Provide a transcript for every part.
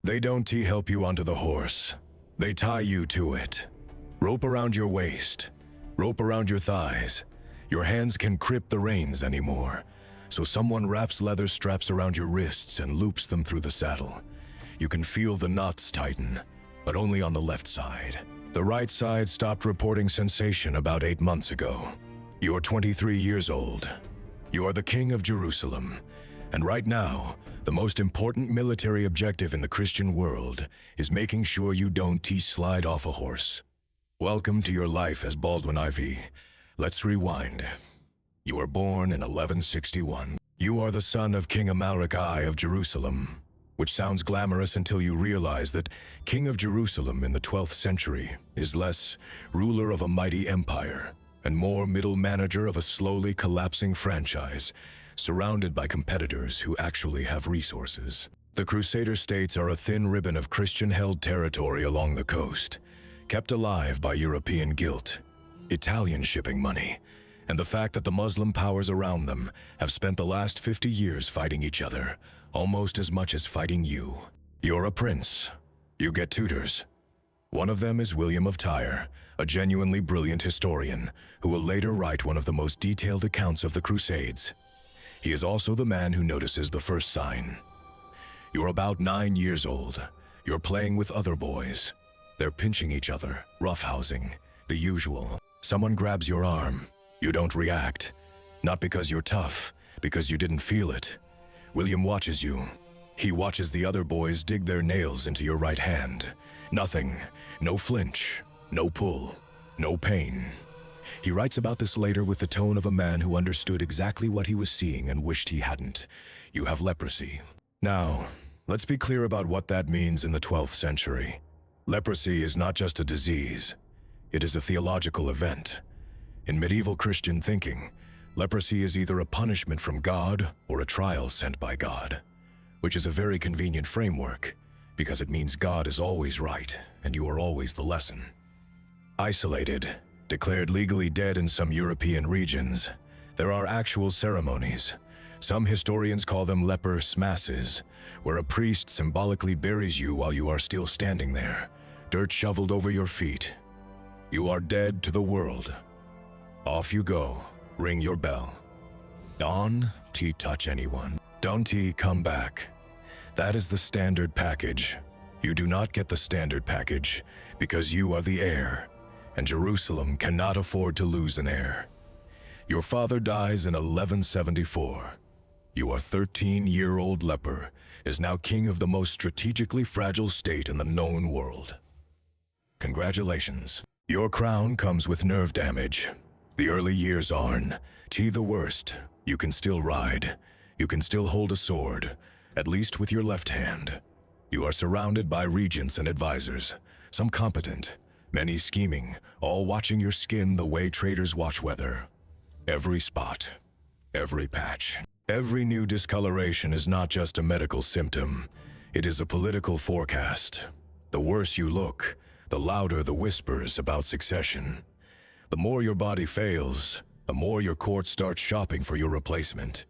They don't help you onto the horse. They tie you to it. Rope around your waist, rope around your thighs. Your hands can grip the reins anymore, so someone wraps leather straps around your wrists and loops them through the saddle. You can feel the knots tighten, but only on the left side. The right side stopped reporting sensation about 8 months ago. You're 23 years old. You are the king of Jerusalem. And right now, the most important military objective in the Christian world is making sure you don't slide off a horse. Welcome to your life as Baldwin IV. Let's rewind. You were born in 1161. You are the son of King Amalric I of Jerusalem, which sounds glamorous until you realize that King of Jerusalem in the 12th century is less ruler of a mighty empire and more middle manager of a slowly collapsing franchise, surrounded by competitors who actually have resources. The Crusader states are a thin ribbon of Christian-held territory along the coast, kept alive by European guilt, Italian shipping money, and the fact that the Muslim powers around them have spent the last 50 years fighting each other, almost as much as fighting you. You're a prince. You get tutors. One of them is William of Tyre, a genuinely brilliant historian who will later write one of the most detailed accounts of the Crusades. He is also the man who notices the first sign. You're about 9 years old. You're playing with other boys. They're pinching each other, roughhousing, the usual. Someone grabs your arm. You don't react. Not because you're tough, because you didn't feel it. William watches you. He watches the other boys dig their nails into your right hand. Nothing. No flinch. No pull. No pain. He writes about this later with the tone of a man who understood exactly what he was seeing and wished he hadn't. You have leprosy. Now, let's be clear about what that means in the 12th century. Leprosy is not just a disease. It is a theological event. In medieval Christian thinking, leprosy is either a punishment from God or a trial sent by God, which is a very convenient framework because it means God is always right and you are always the lesson. Isolated, declared legally dead in some European regions, there are actual ceremonies. Some historians call them leper smasses, where a priest symbolically buries you while you are still standing there, dirt shoveled over your feet. You are dead to the world. Off you go. Ring your bell. Don't touch anyone. Don't come back. That is the standard package. You do not get the standard package because you are the heir, and Jerusalem cannot afford to lose an heir. Your father dies in 1174. Your 13-year-old leper is now king of the most strategically fragile state in the known world. Congratulations. Your crown comes with nerve damage. The early years aren't the worst. You can still ride. You can still hold a sword, at least with your left hand. You are surrounded by regents and advisors, some competent, many scheming, all watching your skin the way traders watch weather. Every spot, every patch, every new discoloration is not just a medical symptom. It is a political forecast. The worse you look, the louder the whispers about succession. The more your body fails, the more your court starts shopping for your replacement.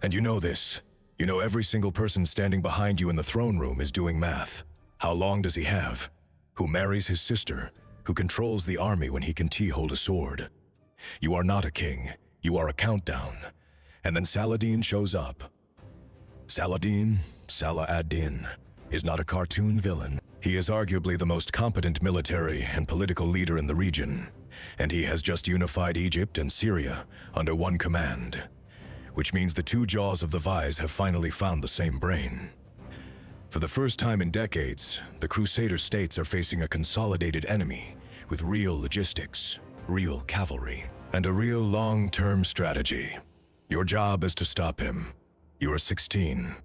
And you know this. You know every single person standing behind you in the throne room is doing math. How long does he have? Who marries his sister? Who controls the army when he can hold a sword? You are not a king. You are a countdown. And then Saladin shows up. Saladin is not a cartoon villain. He is arguably the most competent military and political leader in the region, and he has just unified Egypt and Syria under one command, which means the two jaws of the vise have finally found the same brain. For the first time in decades, the Crusader states are facing a consolidated enemy with real logistics, real cavalry, and a real long-term strategy. Your job is to stop him. You are 16.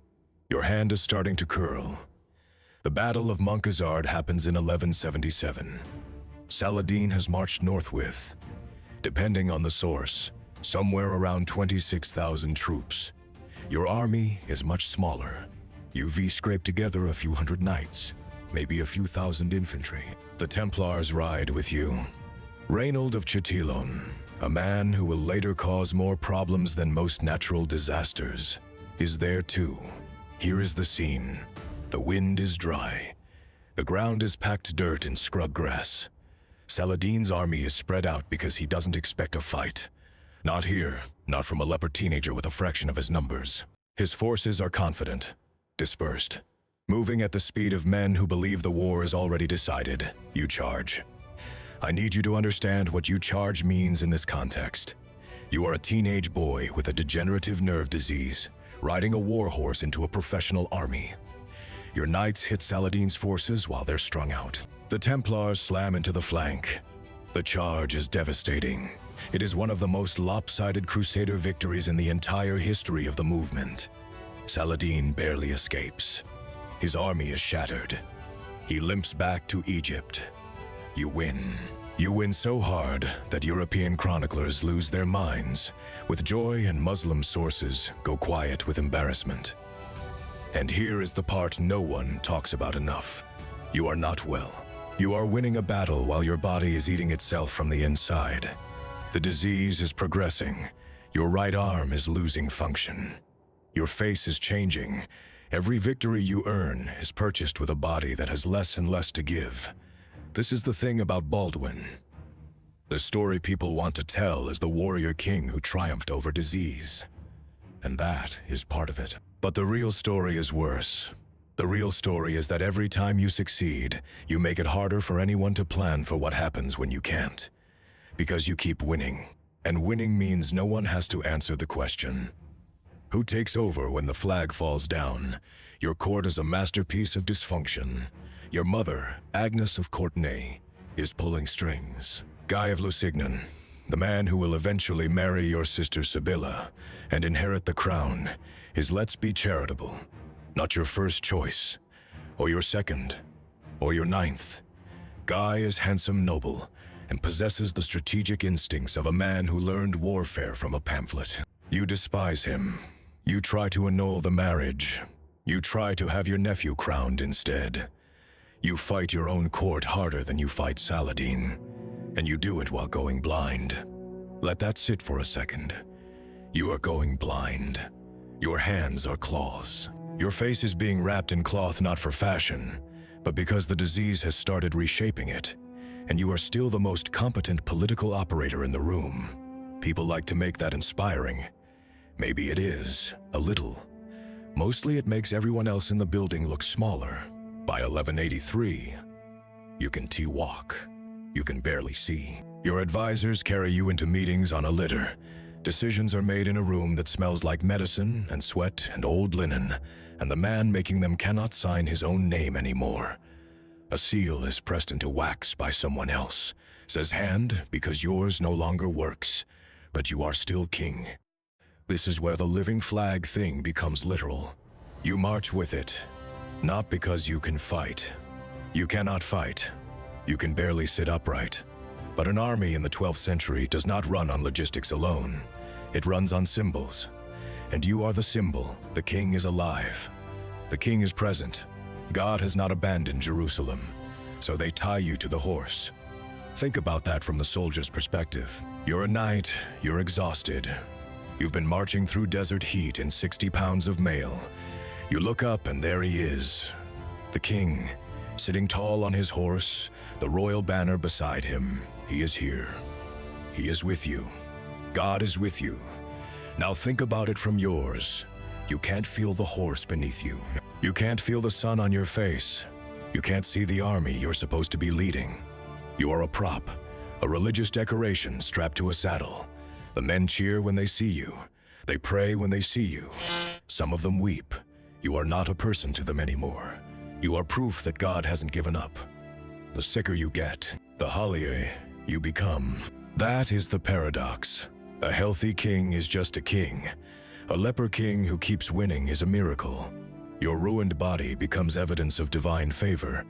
Your hand is starting to curl. The Battle of Montgazard happens in 1177. Saladin has marched north with, depending on the source, somewhere around 26,000 troops. Your army is much smaller. You've scraped together a few hundred knights, maybe a few thousand infantry. The Templars ride with you. Reynold of Chatillon, a man who will later cause more problems than most natural disasters, is there too. Here is the scene. The wind is dry. The ground is packed dirt and scrub grass. Saladin's army is spread out because he doesn't expect a fight. Not here, not from a leper teenager with a fraction of his numbers. His forces are confident, dispersed, moving at the speed of men who believe the war is already decided. You charge. I need you to understand what you charge means in this context. You are a teenage boy with a degenerative nerve disease, riding a war horse into a professional army. Your knights hit Saladin's forces while they're strung out. The Templars slam into the flank. The charge is devastating. It is one of the most lopsided Crusader victories in the entire history of the movement. Saladin barely escapes. His army is shattered. He limps back to Egypt. You win. You win so hard that European chroniclers lose their minds with joy, and Muslim sources go quiet with embarrassment. And here is the part no one talks about enough. You are not well. You are winning a battle while your body is eating itself from the inside. The disease is progressing. Your right arm is losing function. Your face is changing. Every victory you earn is purchased with a body that has less and less to give. This is the thing about Baldwin. The story people want to tell is the warrior king who triumphed over disease. And that is part of it. But the real story is worse. The real story is that every time you succeed, you make it harder for anyone to plan for what happens when you can't. Because you keep winning. And winning means no one has to answer the question. Who takes over when the flag falls down? Your court is a masterpiece of dysfunction. Your mother, Agnes of Courtenay, is pulling strings. Guy of Lusignan, the man who will eventually marry your sister Sibylla and inherit the crown, is, let's be charitable, not your first choice, or your second, or your ninth. Guy is handsome, noble, and possesses the strategic instincts of a man who learned warfare from a pamphlet. You despise him. You try to annul the marriage. You try to have your nephew crowned instead. You fight your own court harder than you fight Saladin, and you do it while going blind. Let that sit for a second. You are going blind. Your hands are claws. Your face is being wrapped in cloth not for fashion, but because the disease has started reshaping it, and you are still the most competent political operator in the room. People like to make that inspiring. Maybe it is, a little. Mostly it makes everyone else in the building look smaller. By 1183, you can walk. You can barely see. Your advisors carry you into meetings on a litter. Decisions are made in a room that smells like medicine and sweat and old linen, and the man making them cannot sign his own name anymore. A seal is pressed into wax by someone else. Says hand because yours no longer works, but you are still king. This is where the living flag thing becomes literal. You march with it, not because you can fight. You cannot fight. You can barely sit upright. But an army in the 12th century does not run on logistics alone. It runs on symbols. And you are the symbol. The king is alive. The king is present. God has not abandoned Jerusalem, so they tie you to the horse. Think about that from the soldier's perspective. You're a knight, you're exhausted. You've been marching through desert heat in 60 pounds of mail. You look up and there he is, the king, sitting tall on his horse, the royal banner beside him. He is here. He is with you. God is with you. Now think about it from yours. You can't feel the horse beneath you. You can't feel the sun on your face. You can't see the army you're supposed to be leading. You are a prop, a religious decoration strapped to a saddle. The men cheer when they see you. They pray when they see you. Some of them weep. You are not a person to them anymore. You are proof that God hasn't given up. The sicker you get, the hollier you become. That is the paradox. A healthy king is just a king. A leper king who keeps winning is a miracle. Your ruined body becomes evidence of divine favor,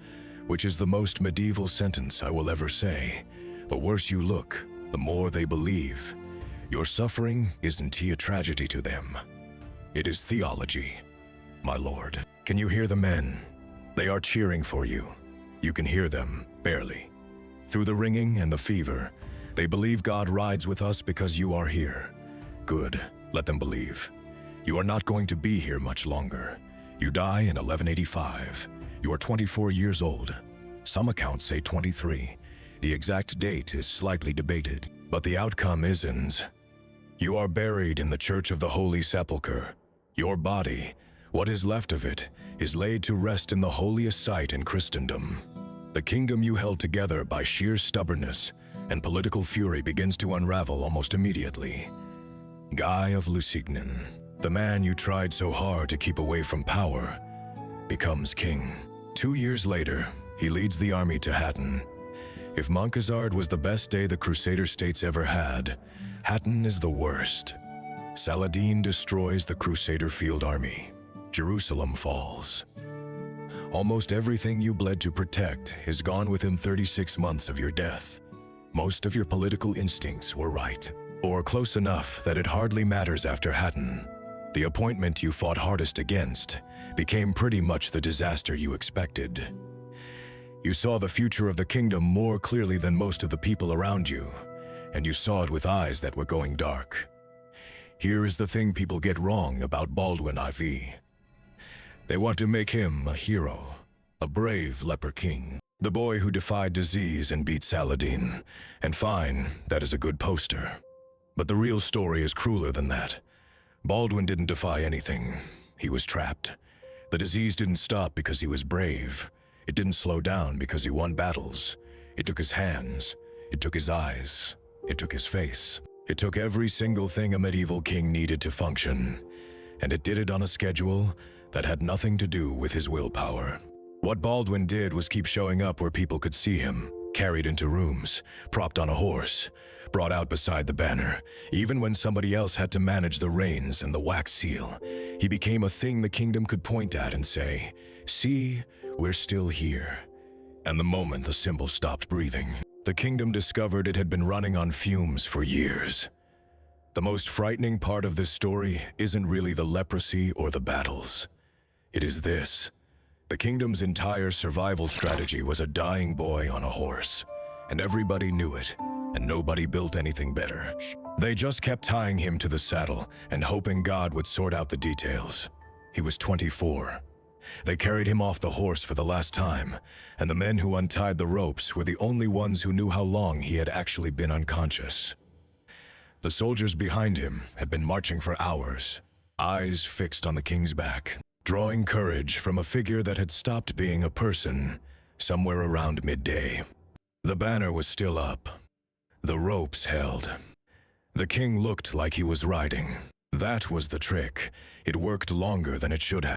which is the most medieval sentence I will ever say. The worse you look, the more they believe. Your suffering isn't a tragedy to them. It is theology, my lord. Can you hear the men? They are cheering for you. You can hear them, barely. Through the ringing and the fever, they believe God rides with us because you are here. Good, let them believe. You are not going to be here much longer. You die in 1185. You are 24 years old. Some accounts say 23. The exact date is slightly debated, but the outcome isn't. You are buried in the Church of the Holy Sepulchre. Your body, what is left of it, is laid to rest in the holiest site in Christendom. The kingdom you held together by sheer stubbornness and political fury begins to unravel almost immediately. Guy of Lusignan, the man you tried so hard to keep away from power, becomes king. 2 years later, he leads the army to Hattin. If Montkezard was the best day the Crusader states ever had, Hattin is the worst. Saladin destroys the Crusader field army. Jerusalem falls. Almost everything you bled to protect is gone within 36 months of your death. Most of your political instincts were right, or close enough that it hardly matters after Hattin. The appointment you fought hardest against became pretty much the disaster you expected. You saw the future of the kingdom more clearly than most of the people around you, and you saw it with eyes that were going dark. Here is the thing people get wrong about Baldwin IV. They want to make him a hero, a brave leper king, the boy who defied disease and beat Saladin. And fine, that is a good poster. But the real story is crueler than that. Baldwin didn't defy anything. He was trapped. The disease didn't stop because he was brave. It didn't slow down because he won battles. It took his hands. It took his eyes. It took his face. It took every single thing a medieval king needed to function. And it did it on a schedule that had nothing to do with his willpower. What Baldwin did was keep showing up where people could see him, carried into rooms, propped on a horse, brought out beside the banner. Even when somebody else had to manage the reins and the wax seal, he became a thing the kingdom could point at and say, "See, we're still here." And the moment the symbol stopped breathing, the kingdom discovered it had been running on fumes for years. The most frightening part of this story isn't really the leprosy or the battles. It is this. The kingdom's entire survival strategy was a dying boy on a horse, and everybody knew it, and nobody built anything better. They just kept tying him to the saddle and hoping God would sort out the details. He was 24. They carried him off the horse for the last time, and the men who untied the ropes were the only ones who knew how long he had actually been unconscious. The soldiers behind him had been marching for hours, eyes fixed on the king's back, drawing courage from a figure that had stopped being a person somewhere around midday. The banner was still up. The ropes held. The king looked like he was riding. That was the trick. It worked longer than it should have.